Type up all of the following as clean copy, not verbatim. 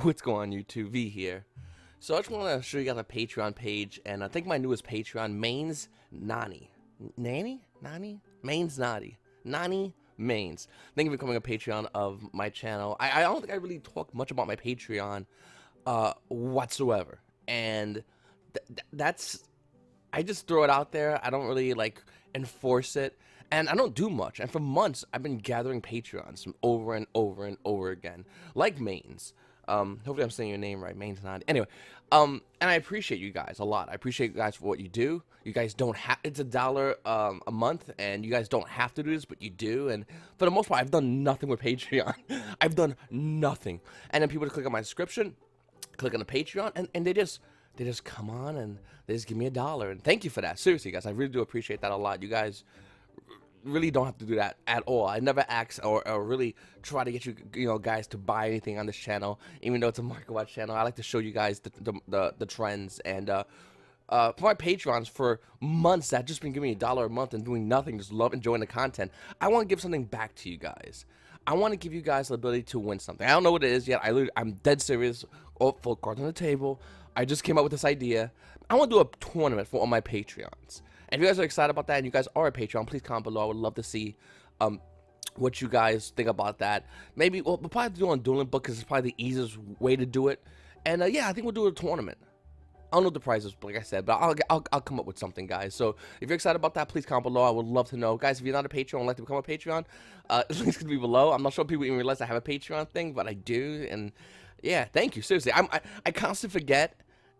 What's going on, YouTube? V here. So I just want to show you guys a Patreon page, and I think my newest Patreon, Mains Nani. Nani? Mains Nani. Nani Mains. Thank you for becoming a Patreon of my channel. I don't think I really talk much about my Patreon whatsoever. And that's, I just throw it out there. I don't really enforce it. And I don't do much. And for months, I've been gathering Patreons from over and over and over again, like Mains. Hopefully I'm saying your name right, Mains Nani. Anyway, and I appreciate you guys a lot. I appreciate you guys for what you do. You guys don't have, it's $1 a month, and you guys don't have to do this, but you do. And for the most part, I've done nothing with Patreon. I've done nothing. And then people just click on my description, click on the Patreon, and they just come on and they just give me $1. And thank you for that. Seriously, guys, I really do appreciate that a lot. You guys really don't have to do that at all. I never ask or really try to get you guys to buy anything on this channel, even though it's a market watch channel. I like to show you guys the trends. And for my Patreons, for months that just been giving me $1 a month and doing nothing, just love enjoying the content, I want to give something back to you guys. I want to give you guys the ability to win something. I don't know what it is yet. I'm dead serious. Oh, full cards on the table. I just came up with this idea. I want to do a tournament for all my Patreons. And if you guys are excited about that and you guys are a Patreon, please comment below. I would love to see what you guys think about that. Maybe we'll probably do it on Dueling Book because it's probably the easiest way to do it. And yeah, I think we'll do a tournament. I don't know what the price is, like I said, but I'll come up with something, guys. So if you're excited about that, please comment below. I would love to know. Guys, if you're not a Patreon and like to become a Patreon, links can be below. I'm not sure people even realize I have a Patreon thing, but I do. And yeah, thank you. Seriously, I constantly forget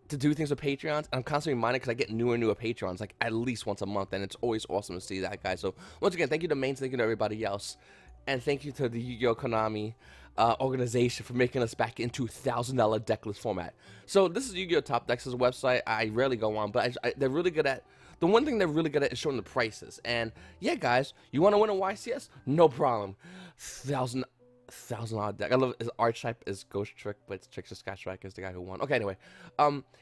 to do things with Patreons, and I'm constantly reminded because I get newer and newer Patreons like at least once a month, and it's always awesome to see that, guys. So once again, thank you to Mains, thank you to everybody else, and thank you to the YuGiOh Konami organization for making us back into $1,000 decklist format. So this is YuGiOh Top Decks' website. I rarely go on, but they're really good at, the one thing they're really good at is showing the prices. And yeah, guys, you want to win a YCS? No problem. $1,000 deck. I love his archetype is Ghost Trick, but it's Trickster Scratchback is the guy who won. Okay, anyway,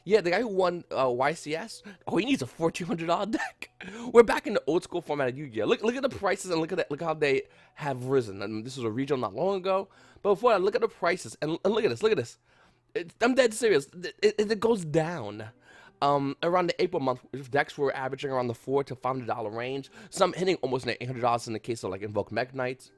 yeah, the guy who won YCS, oh, he needs a $1,400 deck. We're back in the old school format of Yu-Gi-Oh. Look at the prices and look at that. Look how they have risen. And this was a regional not long ago. But before that, look at the prices and look at this. Look at this. I'm dead serious. It goes down. Around the April month, decks were averaging around the $400 to $500 range. Some hitting almost $800 in the case of like Invoke Mech Knights.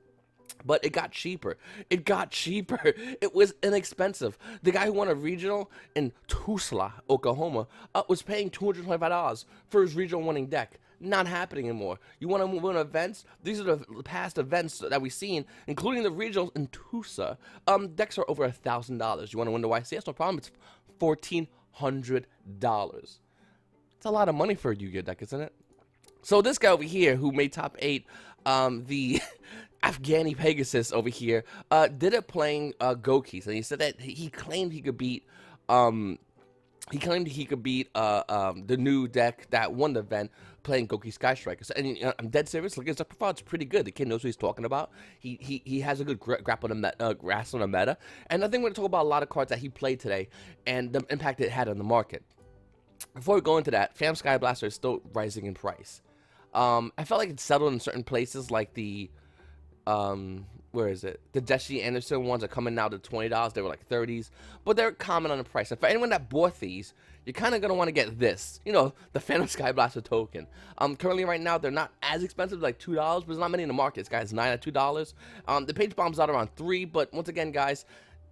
But it got cheaper. It got cheaper. It was inexpensive. The guy who won a regional in Tulsa, Oklahoma, was paying $225 for his regional winning deck. Not happening anymore. You want to win events? These are the past events that we've seen, including the regionals in Tulsa. Decks are over $1,000. You want to win the YCS? No problem. It's $1,400. It's a lot of money for a Yu-Gi-Oh deck, isn't it? So this guy over here who made top 8, the Afghani Pegasus over here, did it playing Gokis, and he said that he claimed he could beat the new deck that won the event playing Goki Sky Strikers. And I'm dead serious. Look at his deck profile; it's pretty good. The kid knows what he's talking about. He has a good grasp on the meta. And I think we're gonna talk about a lot of cards that he played today and the impact it had on the market. Before we go into that, Phantom Sky Blaster is still rising in price. I felt like it settled in certain places, like the where is it? The Jesse Anderson ones are coming now to $20. They were like 30s, but they're common on the price. And for anyone that bought these, you're kind of gonna want to get this, the Phantom Sky Blaster token. Currently right now they're not as expensive, like $2, but there's not many in the market. This guy's 9 at $2. The page bomb's out around 3, but once again, guys,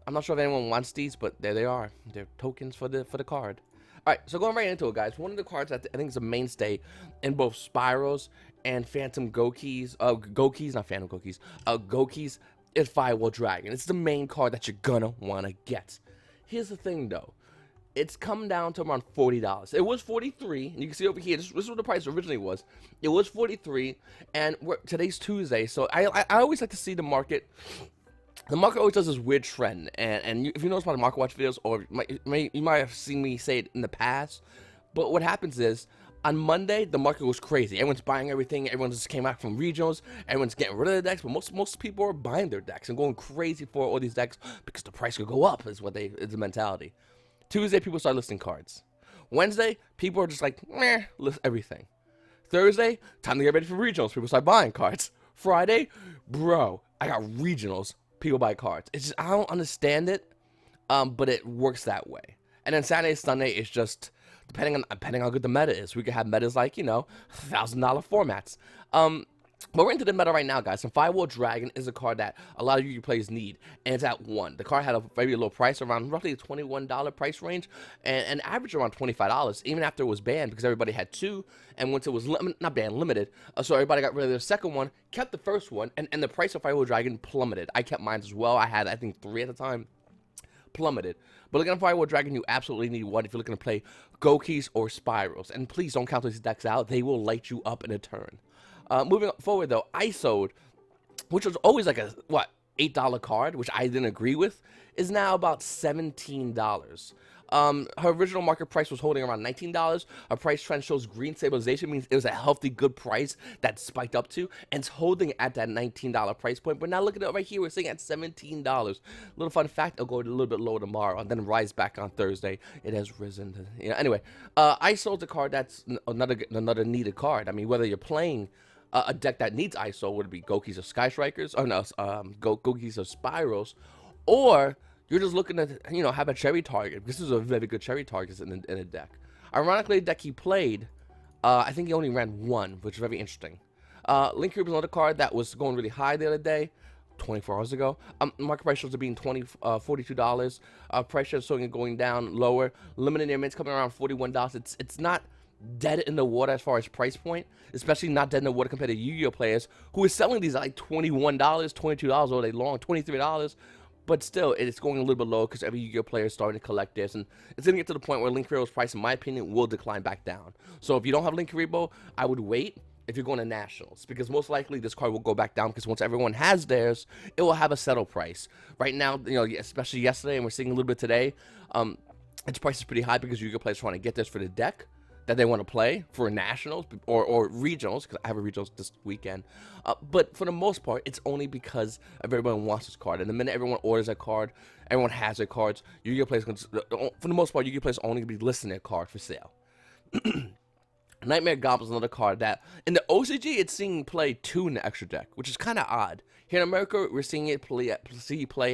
I'm not sure if anyone wants these, but there they are. They're tokens for the card. All right, so going right into it, guys. One of the cards that I think is a mainstay in both Spirals and Phantom Gokis, not Phantom Gokis, Gokis is Firewall Dragon. It's the main card that you're gonna wanna get. Here's the thing, though. It's come down to around $40. It was $43, and you can see over here, this is what the price originally was. It was $43, and today's Tuesday, so I always like to see the market. The market always does this weird trend, and if you notice my market watch videos, or you might have seen me say it in the past, but what happens is, on Monday, the market was crazy. Everyone's buying everything. Everyone just came out from regionals. Everyone's getting rid of the decks, but most people are buying their decks and going crazy for all these decks because the price could go up, is the mentality. Tuesday, people start listing cards. Wednesday, people are just like, meh, list everything. Thursday, time to get ready for regionals. People start buying cards. Friday, bro, I got regionals. People buy cards. It's just, I don't understand it. but it works that way. And then Saturday, Sunday is just depending on how good the meta is. We could have metas like, you know, $1,000 formats. But we're into the meta right now, guys. And Firewall Dragon is a card that a lot of you players need, and it's at 1. The card had a very low price, around roughly a $21 price range, and average around $25, even after it was banned, because everybody had 2, and once it was not banned, limited, so everybody got rid of their second one, kept the first one, and the price of Firewall Dragon plummeted. I kept mine as well. I had, I think, 3 at the time. Plummeted. But looking at Firewall Dragon, you absolutely need 1 if you're looking to play Gokis or Spirals. And please don't count these decks out. They will light you up in a turn. Moving forward, though, ISO'd, which was always like a, what, $8 card, which I didn't agree with, is now about $17. Her original market price was holding around $19. Her price trend shows green stabilization, means it was a healthy, good price that spiked up to, and it's holding at that $19 price point. But now look at it right here, we're sitting at $17. Little fun fact, it'll go a little bit lower tomorrow and then rise back on Thursday. It has risen. You know, anyway, ISO's a card that's another needed card. I mean, whether you're playing a deck that needs ISO, would it be Gokis or Sky Strikers, or no, Gokis or Spirals, or you're just looking to, you know, have a cherry target. This is a very good cherry target in a deck. Ironically, the deck he played, I think he only ran 1, which is very interesting. Link Creep is another card that was going really high the other day, 24 hours ago. Market price shows it being $42. Price shows showing it going down lower. Limited near mints coming around $41. It's not dead in the water as far as price point, especially not dead in the water compared to YuGiOh players who are selling these at like $21, $22 all day long, $23. But still, it's going a little bit low because every YuGiOh player is starting to collect this, and it's going to get to the point where Link Rebo's price, in my opinion, will decline back down. So if you don't have Link Rebo, I would wait if you're going to Nationals, because most likely this card will go back down, because once everyone has theirs, it will have a settle price. Right now, you know, especially yesterday, and we're seeing a little bit today, its price is pretty high because YuGiOh players are trying to get this for the deck that they want to play for Nationals or regionals, because I have a regionals this weekend. But for the most part, it's only because everyone wants this card. And the minute everyone orders that card, everyone has their cards. YuGiOh players, for the most part, YuGiOh players only be listing their card for sale. Nightmare Goblin is another card that, in the OCG, it's seeing play 2 in the extra deck, which is kind of odd. Here in America, we're seeing it play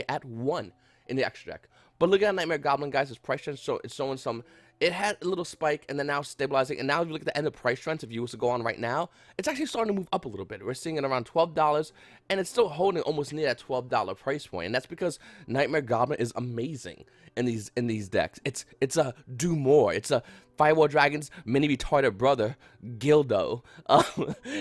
at 1 in the extra deck. But look at Nightmare Goblin, guys. Its price trend, so it's showing some. It had a little spike, and then now stabilizing. And now if you look at the end of price trends, if you was to go on right now, it's actually starting to move up a little bit. We're seeing it around $12, and it's still holding almost near that $12 price point. And that's because Nightmare Goblin is amazing in these decks. It's a do more. It's a Firewall Dragon's mini retarded brother, YuGiOh.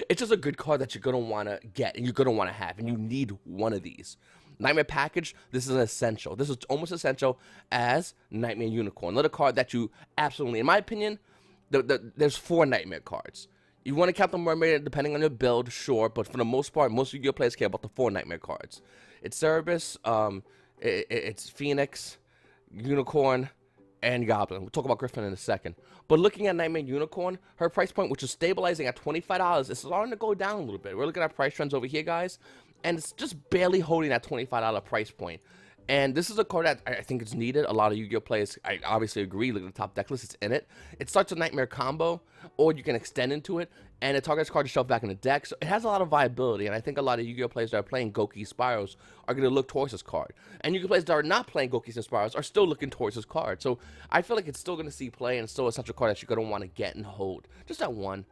It's just a good card that you're gonna want to get, and you're gonna want to have, and you need one of these. Nightmare Package, this is an essential. This is almost essential as Nightmare Unicorn. Another card that you absolutely, in my opinion, there's 4 Nightmare cards. You want to count the Mermaid depending on your build, sure, but for the most part, most of your players care about the 4 Nightmare cards. It's Cerberus, it's Phoenix, Unicorn, and Goblin. We'll talk about Griffin in a second. But looking at Nightmare Unicorn, her price point, which is stabilizing at $25, is starting to go down a little bit. We're looking at price trends over here, guys, and it's just barely holding that $25 price point. And this is a card that I think is needed. A lot of YuGiOh players, I obviously agree, look at the top deck list, it's in it. It starts a Nightmare combo, or you can extend into it, and it targets card to shelf back in the deck. So it has a lot of viability, and I think a lot of YuGiOh players that are playing Gokis Spirals are going to look towards this card. And YuGiOh players that are not playing Gokis and Spirals are still looking towards this card. So I feel like it's still going to see play, and it's still such a card that you're going to want to get and hold. Just that one.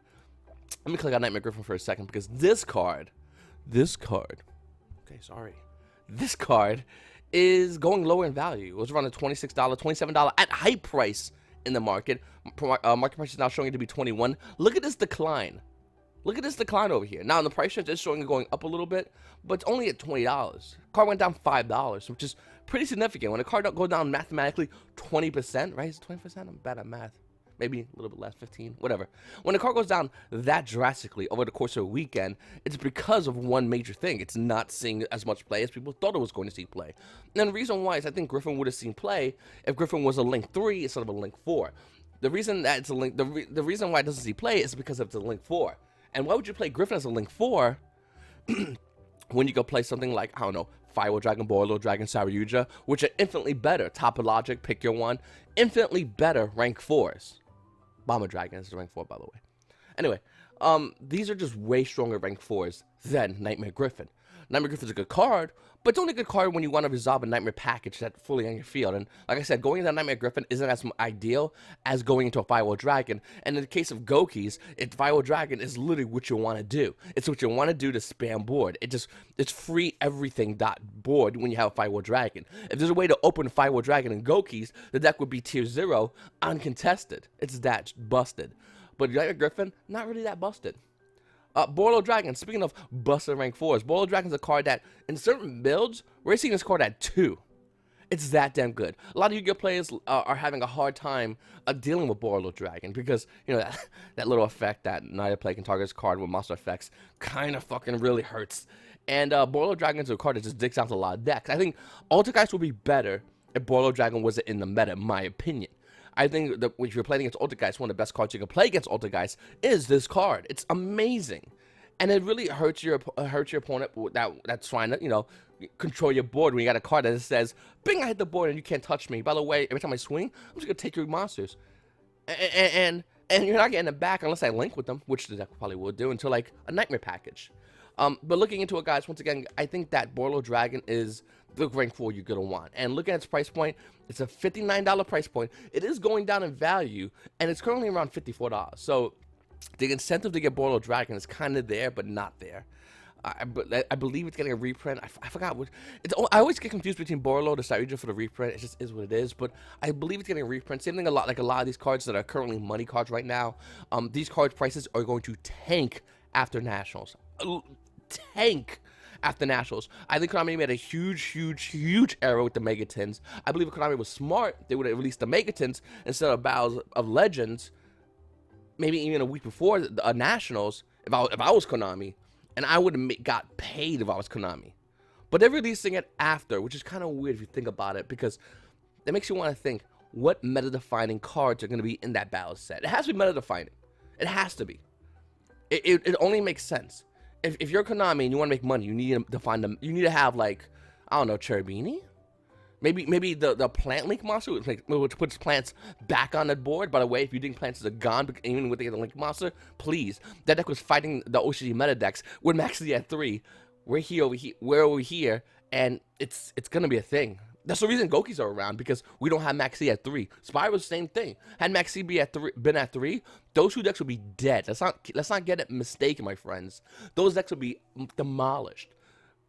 Let me click on Nightmare Griffin for a second, because this card, okay, sorry. This card is going lower in value. It was around the $26, $27 at hype price in the market. Market price is now showing it to be $21. Look at this decline. Look at this decline over here. Now, in the price trend, it's showing it going up a little bit, but it's only at $20. Card went down $5, which is pretty significant. When a card don't go down mathematically 20%, right? Is it 20%? I'm bad at math. Maybe a little bit less, 15, whatever. When the card goes down that drastically over the course of a weekend, it's because of one major thing. It's not seeing as much play as people thought it was going to see play. And the reason why is I think Griffin would have seen play if Griffin was a Link 3 instead of a Link 4. The reason that it's a Link, the reason why it doesn't see play is because it's a Link 4. And why would you play Griffin as a Link 4 when you go play something like, I don't know, Firewall Dragon, Boiler Dragon, Saryuja, which are infinitely better. Topologic, pick your one. Infinitely better rank 4s. Bomber Dragon is rank 4, by the way. Anyway, these are just way stronger rank 4s than Nightmare Griffin. Nightmare Griffin's a good card, but it's only a good card when you want to resolve a Nightmare package that's fully on your field. And like I said, going into Nightmare Griffin isn't as ideal as going into a Firewall Dragon. And in the case of Gokis, Firewall Dragon is literally what you want to do. It's what you want to do to spam board. It's free everything dot board when you have a Firewall Dragon. If there's a way to open Firewall Dragon and Gokis, the deck would be tier 0, uncontested. It's that busted. But Nightmare Griffin, not really that busted. Boiler Dragon, speaking of busted rank 4s, Boiler Dragon's a card that, in certain builds, we're seeing this card at 2. It's that damn good. A lot of Yu-Gi-Oh players are having a hard time dealing with Boiler Dragon because, you know, that little effect that neither player can target his card with monster effects kind of fucking really hurts. And Boiler Dragon's a card that just dicks out a lot of decks. I think Altergeist would be better if Boiler Dragon wasn't in the meta, in my opinion. I think that if you're playing against Altergeist, one of the best cards you can play against Altergeist is this card. It's amazing, and it really hurts your opponent that's trying to, you know, control your board when you got a card that says, "Bing, I hit the board and you can't touch me." By the way, every time I swing, I'm just gonna take your monsters, and you're not getting it back unless I link with them, which the deck probably will do until like a Nightmare package. But looking into it, guys, once again, I think that Boiler Dragon is the rank 4 you're going to want. And looking at its price point, it's a $59 price point. It is going down in value, and it's currently around $54. So the incentive to get Boiler Dragon is kind of there, but not there. I believe it's getting a reprint. I forgot what. I always get confused between Boiler, the side region for the reprint. It just is what it is. But I believe it's getting a reprint. Same thing like a lot of these cards that are currently money cards right now. These cards prices are going to tank after Nationals. Tank after Nationals. I think Konami made a huge error with the Megatins. I believe if Konami was smart, they would have released the Megatins instead of Battles of Legends, maybe even a week before the Nationals, if I was Konami, and I would have got paid if I was Konami. But they're releasing it after, which is kind of weird if you think about it, because it makes you want to think, what meta-defining cards are going to be in that battle set? It has to be meta-defining. It has to be. It only makes sense. If you're Konami and you want to make money, you need to find them. You need to have, like, I don't know, Cherubini? Maybe the plant link monster, which puts plants back on the board. By the way, if you think plants are gone, even with the link monster, please. That deck was fighting the OCG meta decks with Max Z at 3. We're over here, and it's gonna be a thing. That's the reason Gokis are around, because we don't have Maxi at 3. Spyro's same thing. Had Maxi been at 3, those 2 decks would be dead. Let's not get it mistaken, my friends. Those decks would be demolished.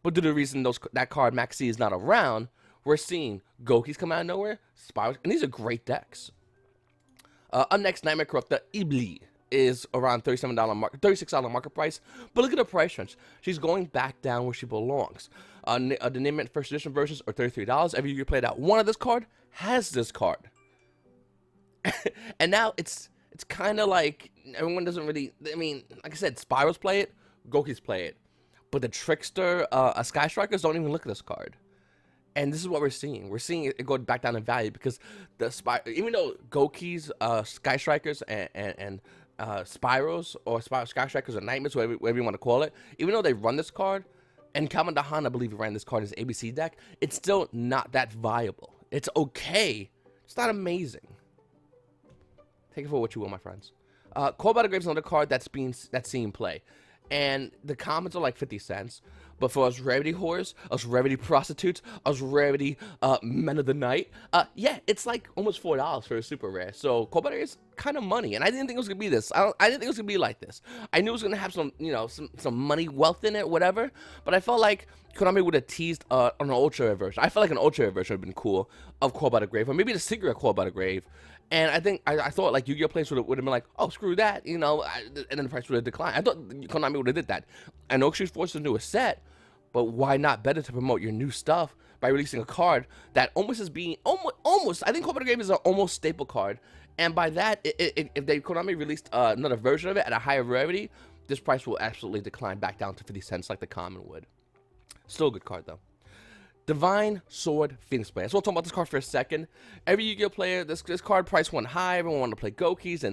But due to the reason that card Maxi is not around, we're seeing Gokis come out of nowhere, Spyros, and these are great decks. Up next, Nightmare Corruptor Ibli is around $36 market price, but look at the price range. She's going back down where she belongs. The name it first edition versions are $33. Every year you play that one of this card has this card. And now it's kind of like everyone doesn't really, I mean, like I said, Spyros play it, Gokis play it, but the Trickster, Sky Strikers don't even look at this card. And this is what we're seeing. We're seeing it go back down in value because even though Gokis, Sky Strikers, and Spyros or Sky Strikers or Nightmares, whatever you want to call it, even though they run this card, and Kamadahan, I believe, ran this card as ABC deck, it's still not that viable. It's okay. It's not amazing. Take it for what you will, my friends. Cold Battle Grave is another card that's seeing play. And the comments are like 50 cents. But for us rarity whores, us rarity prostitutes, us rarity men of the night, yeah, it's like almost $4 for a super rare. So Cold Battle is kind of money, and I didn't think it was gonna be this. I didn't think it was gonna be like this. I knew it was gonna have some, you know, some money wealth in it, whatever. But I felt like Konami would have teased an ultra rare version. I felt like an ultra rare version would have been cool of Cold Battle Grave, or maybe the secret Cold Battle Grave. And I think I thought like Yu-Gi-Oh players would have been like, oh, screw that, you know, and then the price would have declined. I thought Konami would have did that. I know she's forced to do a set, but why not better to promote your new stuff by releasing a card that almost is being almost I think Cold Battle Grave is an almost staple card, and by that, if Konami released another version of it at a higher rarity, this price will absolutely decline back down to 50 cents like the common would. Still a good card though. Divine Sword Phoenix Player. So we'll talk about this card for a second. Every Yu-Gi-Oh player, this card price went high. Everyone wanted to play Gokis,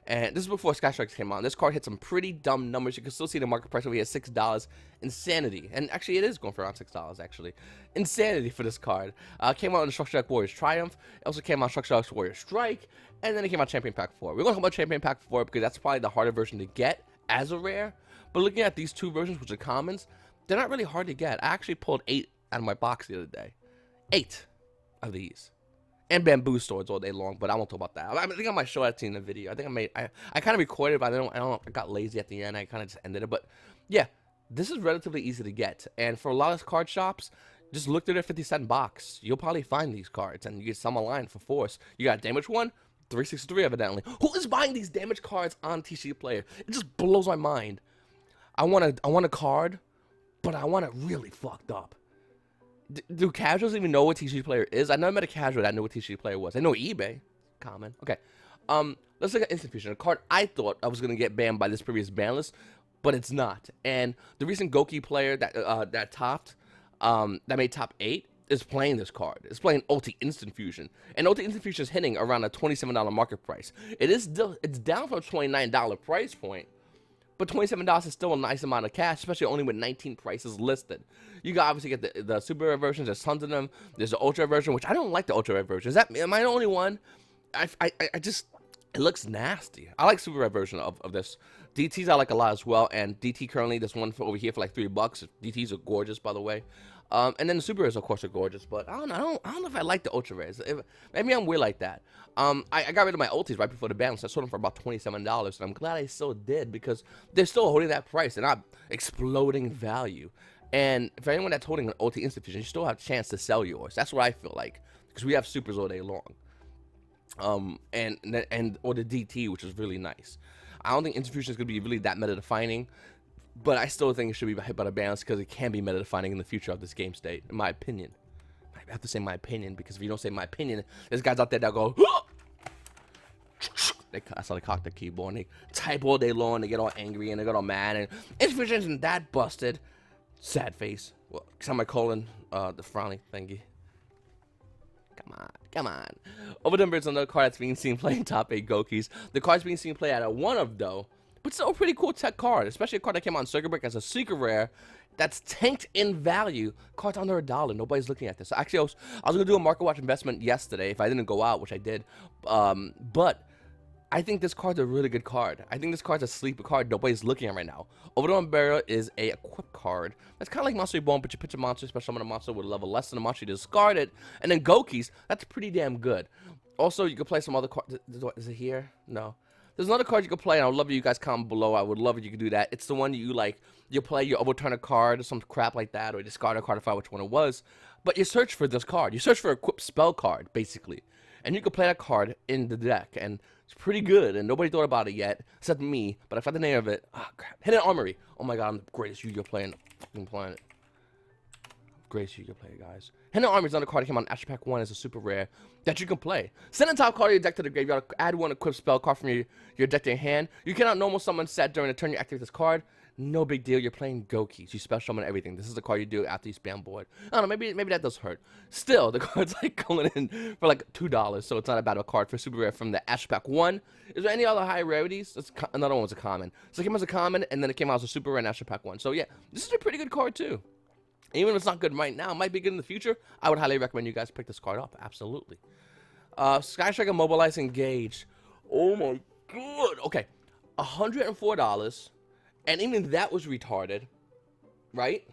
and this is before Sky Strikers came on. This card hit some pretty dumb numbers. You can still see the market price over here at $6. Insanity. And actually, it is going for around $6, actually. Insanity for this card. Came out in Structure Deck Warriors Triumph. It also came out in Structure Deck Warriors Strike. And then it came out Champion Pack 4. We're going to talk about Champion Pack 4 because that's probably the harder version to get as a rare. But looking at these two versions, which are commons, they're not really hard to get. I actually pulled 8 out of my box the other day. 8 of these. And bamboo swords all day long, but I won't talk about that. I think I might show that to you in the video. I think I kind of recorded, but I got lazy at the end. I kind of just ended it. But yeah, this is relatively easy to get. And for a lot of card shops, just look through their 50-cent box. You'll probably find these cards, and you get some online for force. You got Damage 1, 363 evidently. Who is buying these damage cards on TCG Player? It just blows my mind. I want a card, but I want it really fucked up. Do casuals even know what TCG Player is? I never met a casual that knew what TCG Player was. I know eBay. Common. Okay. Let's look at Instant Fusion. A card I thought I was going to get banned by this previous ban list, but it's not. And the recent Goki player that topped, that made top 8, is playing this card. It's playing Ulti Instant Fusion. And Ulti Instant Fusion is hitting around a $27 market price. It's down from a $29 price point. But $27 is still a nice amount of cash, especially only with 19 prices listed. You can obviously get the super rare versions. There's tons of them. There's the ultra rare version, which I don't like the ultra rare version. Am I the only one? I just, it looks nasty. I like super rare version of this. DTs I like a lot as well. And DT currently, there's one over here for like $3. DTs are gorgeous, by the way. And then the super rares, of course, are gorgeous. But I don't know if I like the ultra rares. Maybe I'm weird like that. I got rid of my ultis right before the ban, so I sold them for about $27, and I'm glad I still did because they're still holding that price. They're not exploding in value. And for anyone that's holding an ulti Instant Fusion, you still have a chance to sell yours. That's what I feel like because we have supers all day long. Or the DT, which is really nice. I don't think Instant Fusion is going to be really that meta defining. But I still think it should be hit by the balance because it can be meta-defining in the future of this game state, in my opinion. I have to say my opinion because if you don't say my opinion, there's guys out there that go, that's how they cock the keyboard and they type all day long and they get all angry and they get all mad. And Instant isn't that busted. Sad face. Well, semicolon, the frowny thingy. Come on. Overdone is another card that's being seen playing top 8 Gokis. The card's being seen play out of one of, though. But still a pretty cool tech card, especially a card that came out on Circuit Break as a secret rare that's tanked in value. Card's under $1. Nobody's looking at this. So actually, I was going to do a market watch investment yesterday if I didn't go out, which I did. But I think this card's a really good card. I think this card's a sleeper card nobody's looking at right now. Overdone Barrier is a equip card. That's kind of like Monster Reborn, but you pitch a monster, especially when a monster with a level less than a monster, you discard it. And then Gokis, that's pretty damn good. Also, you can play some other cards. Is it here? No. There's another card you can play, and I would love if you guys comment below. I would love if you could do that. It's the one you play, you overturn a card or some crap like that, or you discard a card to find which one it was. But you search for this card. You search for a equip spell card, basically. And you can play that card in the deck, and it's pretty good, and nobody thought about it yet, except me. But I found the name of it. Ah, crap. Hidden Armory. Oh my god, I'm the greatest YuGiOh player in the fucking planet. Greatest YuGiOh player, guys. Hidden Armory is another card that came out in Action Pack 1 as a super rare that you can play. Send a top card of your deck to the graveyard. Add one equipped spell card from your deck to your hand. You cannot normal summon set during the turn you activate this card. No big deal. You're playing Gokis. You special summon everything. This is the card you do after you spam board. I don't know. Maybe that does hurt. Still, the card's like going in for like $2, so it's not a bad card for super rare from the Action Pack 1. Is there any other high rarities? Another one was a common. So it came out as a common, and then it came out as a super rare in Action Pack 1. So yeah, this is a pretty good card too. Even if it's not good right now, it might be good in the future. I would highly recommend you guys pick this card up. Absolutely. Sky Striker Mobilize Engage. Oh my god. Okay. $104. And even that was retarded. Right?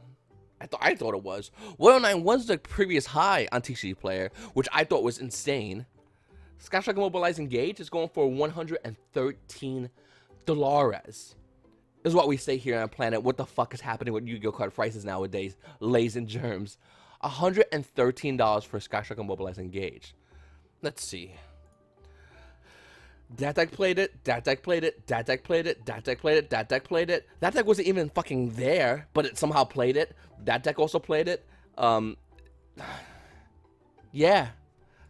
I thought it was. 109 was the previous high on TCG Player, which I thought was insane. Sky Striker Mobilize Engage is going for $113. Is what we say here on Planet. What the fuck is happening with Yu-Gi-Oh card prices nowadays? Lays and germs. $113 for Sky Striker Mobilize Engage. Let's see. That deck played it. That deck played it. That deck played it. That deck played it. That deck played it. That deck wasn't even fucking there, but it somehow played it. That deck also played it. Yeah.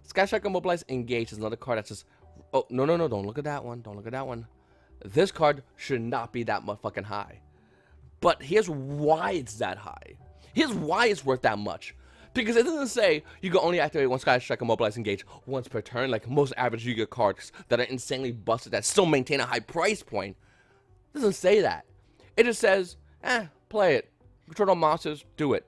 Sky Striker Mobilize Engage is another card that's just... Oh, no. Don't look at that one. Don't look at that one. This card should not be that much fucking high. But here's why it's that high. Here's why it's worth that much. Because it doesn't say you can only activate one Sky Striker Mobilize Engage once per turn, like most average Yu-Gi-Oh cards that are insanely busted that still maintain a high price point. It doesn't say that. It just says, play it. Control all monsters, do it.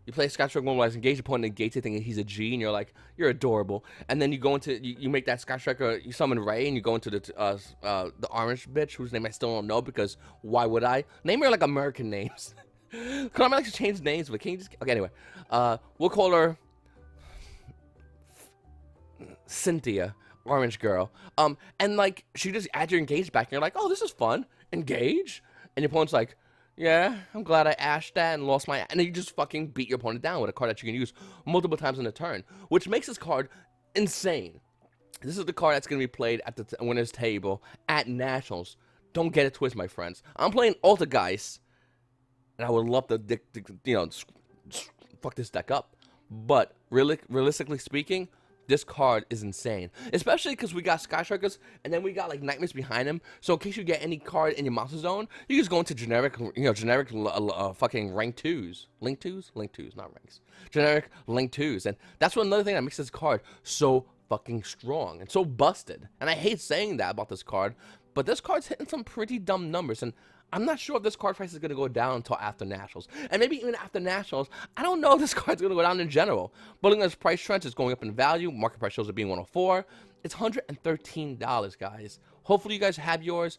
You play Sky Striker Mobilize Engage, you point negates it, thinking he's a G, and you're like, you're adorable. And then you go into, you make that Sky Striker, you summon Ray, and you go into the orange bitch, whose name I still don't know, because why would I? Name her like American names. Konami likes to change names, but can you just... Okay, anyway. We'll call her... Cynthia. Orange girl. And, like, she just adds your engage back, and you're like, oh, this is fun. Engage? And your opponent's like, yeah, I'm glad I ashed that and lost my... And then you just fucking beat your opponent down with a card that you can use multiple times in a turn, which makes this card insane. This is the card that's going to be played at the winner's table at Nationals. Don't get it twisted, my friends. I'm playing Altergeist, and I would love to, you know, fuck this deck up. But realistically speaking, this card is insane. Especially because we got Sky Strikers, and then we got, like, Nightmares behind him. So in case you get any card in your monster zone, you just go into generic, you know, generic fucking rank 2s. Link 2s? Link 2s, not ranks. Generic link 2s. And that's one another thing that makes this card so fucking strong and so busted. And I hate saying that about this card, but this card's hitting some pretty dumb numbers, and I'm not sure if this card price is going to go down until after Nationals. And maybe even after Nationals, I don't know if this card's going to go down in general. But looking at this price trend, it's going up in value. Market price shows it being 104. It's $113, guys. Hopefully you guys have yours.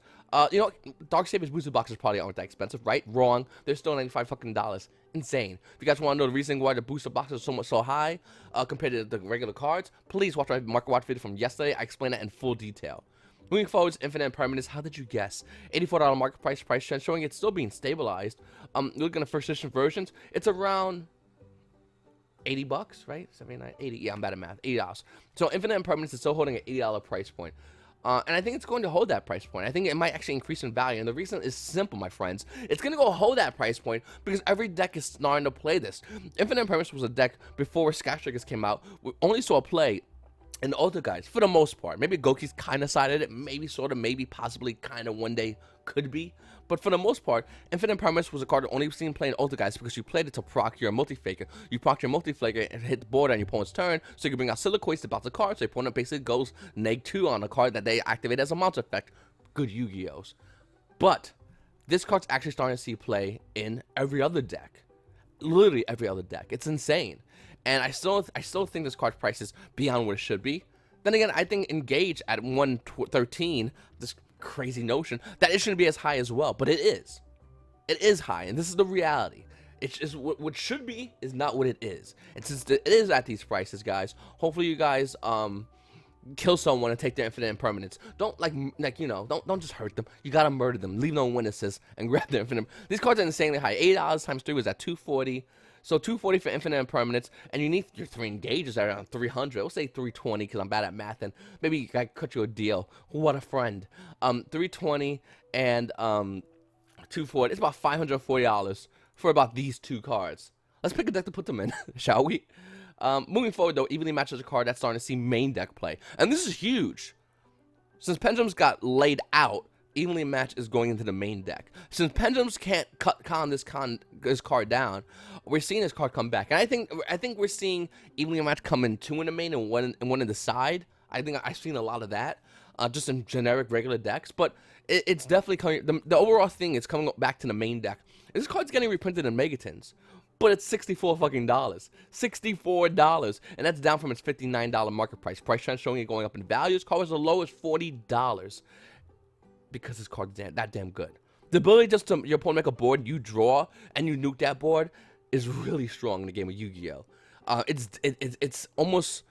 You know, Darksabers booster boxes probably aren't that expensive, right? Wrong. They're still $95 fucking dollars. Insane. If you guys want to know the reason why the booster boxes are so high compared to the regular cards, please watch my market watch video from yesterday. I explained that in full detail. Moving forward, Infinite Impermanence. How did you guess? $84 market price trend, showing it's still being stabilized. Looking at first edition versions, it's around $80, right? 79, 80. Yeah, I'm bad at math. $80. So Infinite Impermanence is still holding an $80 price point. And I think it's going to hold that price point. I think it might actually increase in value. And the reason is simple, my friends. It's going to go hold that price point because every deck is starting to play this. Infinite Impermanence was a deck before Sky Strikers came out. We only saw play in the older guys, for the most part. Maybe Goki's kind of sided it, maybe sort of, maybe possibly kind of one day could be. But for the most part, Infinite Impermanence was a card only seen playing older guys because you played it to proc your multi-faker. You proc your multi-faker and hit the board on your opponent's turn, so you can bring out Silicoids to bounce the card, so your opponent basically goes -2 on a card that they activate as a monster effect. Good Yu-Gi-Ohs. But this card's actually starting to see play in every other deck. Literally every other deck. It's insane. And I still think this card's price is beyond what it should be. Then again, I think Engage at 113, this crazy notion, that it shouldn't be as high as well. But it is. It is high, and this is the reality. It's just what should be is not what it is. And since it is at these prices, guys, hopefully you guys kill someone and take their Infinite Impermanence. Don't you know, don't just hurt them. You gotta murder them. Leave no witnesses and grab their Infinite. These cards are insanely high. $8 times 3 was at $240. So $240 for Infinite Impermanence, and you need your 3 engages at around $300. We'll say $320 because I'm bad at math, and maybe I cut you a deal. What a friend. $320 and $240. It's about $540 for about these 2 cards. Let's pick a deck to put them in, shall we? Moving forward, though, Evenly Match is a card that's starting to see main deck play, and this is huge. Since Pendulums got laid out, Evenly Match is going into the main deck. Since Pendulums can't calm this card down, we're seeing this card come back. And I think we're seeing Evenly Match come in 2 in the main and one in the side. I think I've seen a lot of that, just in generic regular decks. But it's definitely coming. The overall thing is coming back to the main deck. This card's getting reprinted in Megatons, but it's $64 fucking dollars. $64, and that's down from its $59 market price. Price trend showing it going up in value. This card was as low as $40. Because this card's that damn good. The ability just to your opponent make a board, you draw, and you nuke that board is really strong in the game of Yu-Gi-Oh. It's almost,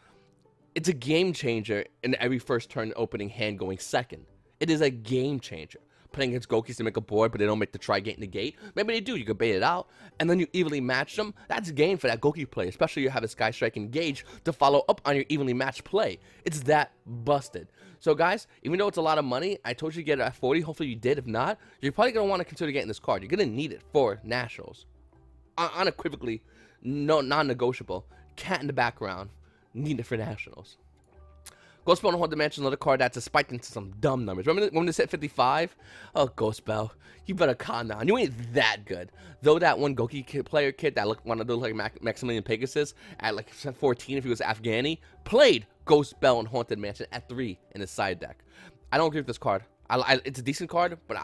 it's a game changer in every first turn opening hand going second. It is a game changer. Playing against Gokis to make a board, but they don't make the Tri-Gate negate. Maybe they do. You can bait it out, and then you evenly match them. That's game for that Goki play, especially you have a Sky Strike Engage to follow up on your evenly matched play. It's that busted. So, guys, even though it's a lot of money, I told you to get it at 40. Hopefully you did. If not, you're probably going to want to consider getting this card. You're going to need it for Nationals. Unequivocally, non-negotiable. Cat in the background. Need it for Nationals. Ghost Bell and Haunted Mansion is another card that's spiked into some dumb numbers. Remember when this hit 55? Oh, Ghost Bell, you better calm down. You ain't that good. Though that one Goki player kid that wanted to look like Maximilian Pegasus at like 14 if he was Afghani, played Ghost Bell and Haunted Mansion at 3 in his side deck. I don't agree with this card. It's a decent card, but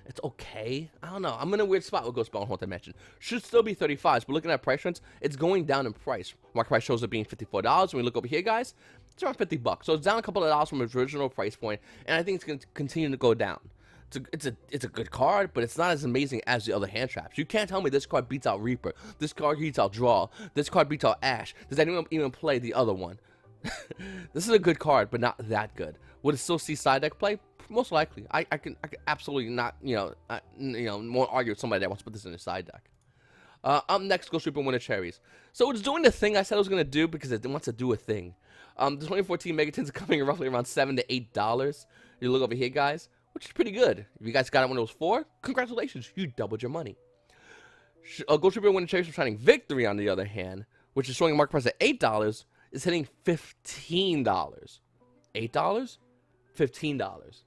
it's okay. I don't know. I'm in a weird spot with Ghost Bell and Haunted Mansion. Should still be 35s, but looking at price trends, it's going down in price. Market price shows it being $54. When we look over here, guys, it's around $50. So it's down a couple of dollars from its original price point, and I think it's going to continue to go down it's a good card, but it's not as amazing as the other hand traps. You can't tell me this card beats out Reaper, this card beats out Draw, this card beats out Ash. Does anyone even play the other one? This is a good card, but not that good. Would it still see side deck play? Most likely. I can absolutely not, won't argue with somebody that wants to put this in a side deck. Up next, Ghost Reaper Winter Cherries. So it's doing the thing I said it was going to do because it wants to do a thing. The 2014 Megatins are coming roughly around $7 to $8. You look over here, guys, which is pretty good. If you guys got it when it was 4, congratulations, you doubled your money. Ghost Reaper Winter Cherries for Shining Victory, on the other hand, which is showing a market price at $8, is hitting $15. $8? $15.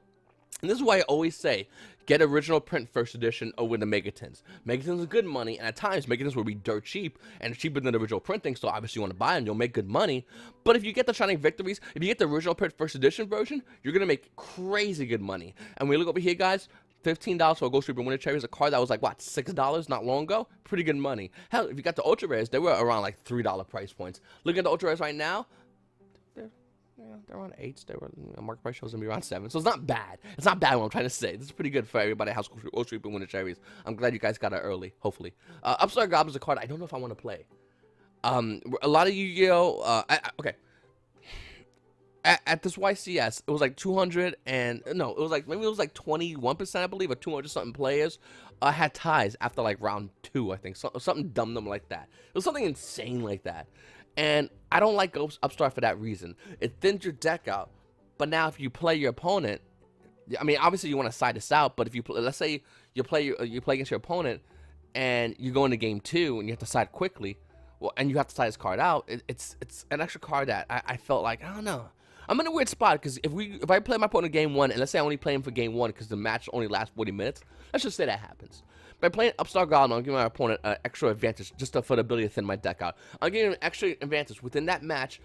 And this is why I always say, get original print first edition over the Megatins. Megatins are good money, and at times Megatins will be dirt cheap, and cheaper than the original printing, so obviously you want to buy them, you'll make good money. But if you get the Shining Victories, if you get the original print first edition version, you're going to make crazy good money. And when you look over here, guys, $15 for a Ghost Reaper Winter Cherries, a card that was like, what, $6 not long ago? Pretty good money. Hell, if you got the Ultra Rares, they were around like $3 price points. Looking at the Ultra Rares right now, they're around 8s. They were, market price shows gonna be around 7. So it's not bad. It's not bad what I'm trying to say. This is pretty good for everybody. House Ghost Reaper Winter Cherries. I'm glad you guys got it early, hopefully. Upstart Goblin's a card I don't know if I want to play. A lot of Yu-Gi-Oh! Okay. At this YCS, it was like 200 and no, it was like maybe it was like 21%, I believe, or 200 something players had ties after like round 2, I think, something dumb like that. It was something insane like that, and I don't like Upstart for that reason. It thins your deck out, but now if you play your opponent, I mean, obviously you want to side this out, but if you let's say you play against your opponent and you go into game 2 and you have to side quickly, well, and you have to side this card out, it's an extra card that I felt like, I don't know. I'm in a weird spot because if I play my opponent game 1, and let's say I only play him for game 1 because the match only lasts 40 minutes, let's just say that happens. By playing Upstart Goblin, I'm giving my opponent an extra advantage just for the ability to thin my deck out. I'm giving him an extra advantage within that match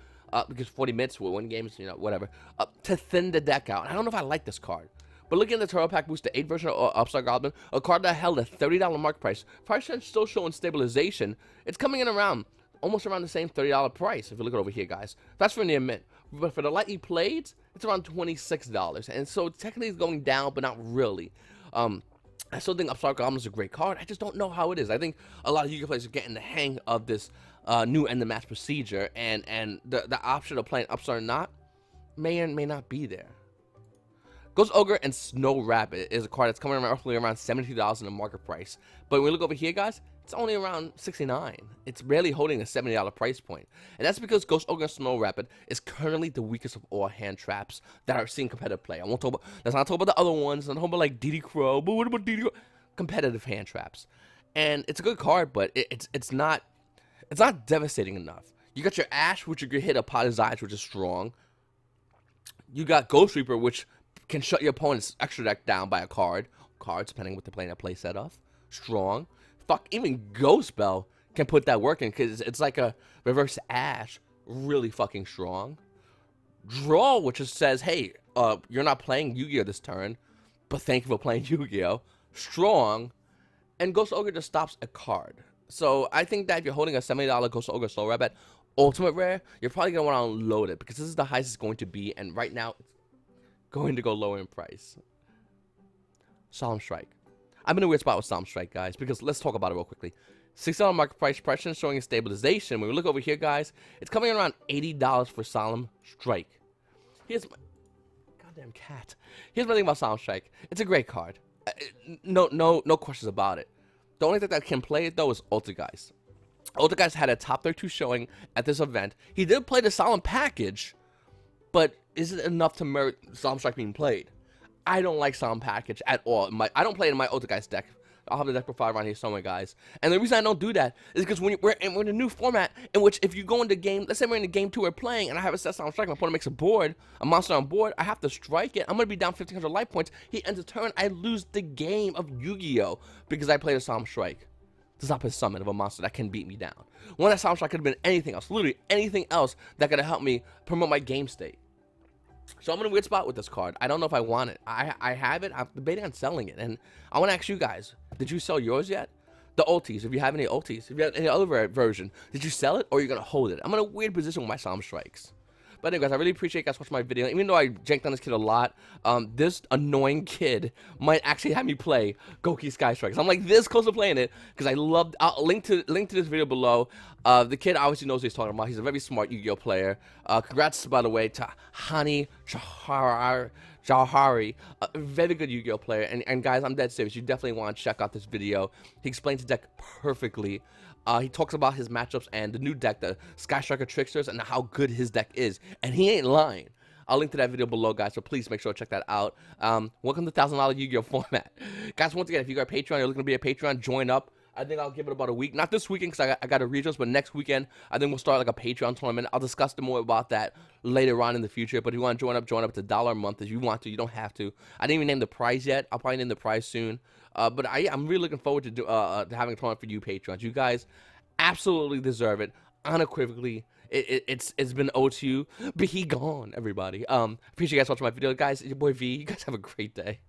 because 40 minutes will win games, whatever, to thin the deck out. And I don't know if I like this card. But looking at the Turtle Pack Booster 8 version of Upstart Goblin, a card that held a $30 market price, price still showing stabilization, it's coming in almost around the same $30 price if you look at over here, guys. That's for near mint. But for the lightly played, it's around $26. And so technically it's going down, but not really. I still think Upstart Goblin is a great card. I just don't know how it is. I think a lot of Yu-Gi-Oh! Players are getting the hang of this new end-of-match procedure, and the option of playing Upstart or not may or may not be there. Ghost Ogre and Snow Rabbit is a card that's coming roughly around $72 in the market price. But when we look over here, guys, it's only around $69. It's barely holding a $70 price point. And that's because Ghost Ogre and Snow Rabbit is currently the weakest of all hand traps that are seeing competitive play. Let's not talk about the other ones. I'm not talking about like DD Crow, but what about DD Crow? Competitive hand traps. And it's a good card, but it's not devastating enough. You got your Ash, which you can hit upon his eyes, which is strong. You got Ghost Reaper, which can shut your opponent's extra deck down by a card, depending on what they're playing a play set of. Strong. Fuck, even Ghost Bell can put that work in because it's like a reverse Ash, really fucking strong. Draw, which just says, hey, you're not playing Yu-Gi-Oh! This turn, but thank you for playing Yu-Gi-Oh! Strong. And Ghost Ogre just stops a card. So I think that if you're holding a $70 Ghost Ogre Soul Rabbit Ultimate Rare, you're probably going to want to unload it because this is the highest it's going to be, and right now it's going to go lower in price. Solemn Strike. I'm in a weird spot with Solemn Strike, guys, because let's talk about it real quickly. $6 market price pressure showing a stabilization. When we look over here, guys, it's coming in around $80 for Solemn Strike. Here's my goddamn cat. Here's my thing about Solemn Strike. It's a great card. No questions about it. The only thing that can play it though is Ultigeist. Ultigeist had a top 32 showing at this event. He did play the Solemn Package, but is it enough to merit Solemn Strike being played? I don't like Solemn Package at all. I don't play it in my Ultigeist deck. I'll have the deck profile around here somewhere, guys. And the reason I don't do that is because we're in a new format in which if you go into game, let's say we're in the game 2 we're playing, and I have a set Solemn Strike, my opponent makes a monster on board, I have to strike it. I'm going to be down 1,500 life points. He ends a turn, I lose the game of Yu-Gi-Oh! Because I played a Solemn Strike to stop his summon of a monster that can beat me down. One that Solemn Strike could have been anything else, literally anything else that could have helped me promote my game state. So I'm in a weird spot with this card. I don't know if I want it. I have it. I'm debating on selling it. And I want to ask you guys, did you sell yours yet? The ultis, if you have any ultis. If you have any other version, did you sell it or are you going to hold it? I'm in a weird position with my Solemn Strikes. But anyway, guys, I really appreciate you guys watching my video. Even though I janked on this kid a lot, this annoying kid might actually have me play Goki Sky Strikers. I'm like this close to playing it because I loved. I'll link to this video below. The kid obviously knows what he's talking about. He's a very smart Yu-Gi-Oh player. Congrats, by the way, to Hani Jauhari, a very good Yu-Gi-Oh player. And guys, I'm dead serious. You definitely want to check out this video. He explains the deck perfectly. He talks about his matchups and the new deck, the Sky Striker Tricksters, and how good his deck is. And he ain't lying. I'll link to that video below, guys, so please make sure to check that out. Welcome to $1,000 Yu-Gi-Oh format. Guys, once again, if you got a Patreon, you're looking to be a Patreon, join up. I think I'll give it about a week. Not this weekend because I got a regionals, but next weekend, I think we'll start like a Patreon tournament. I'll discuss more about that later on in the future. But if you want to join up. It's $1 a month if you want to. You don't have to. I didn't even name the prize yet. I'll probably name the prize soon. But I'm really looking forward to having a tournament for you Patrons. You guys absolutely deserve it, unequivocally. It's been owed to you. Be gone, everybody. Appreciate you guys watching my video, guys. It's your boy V. You guys have a great day.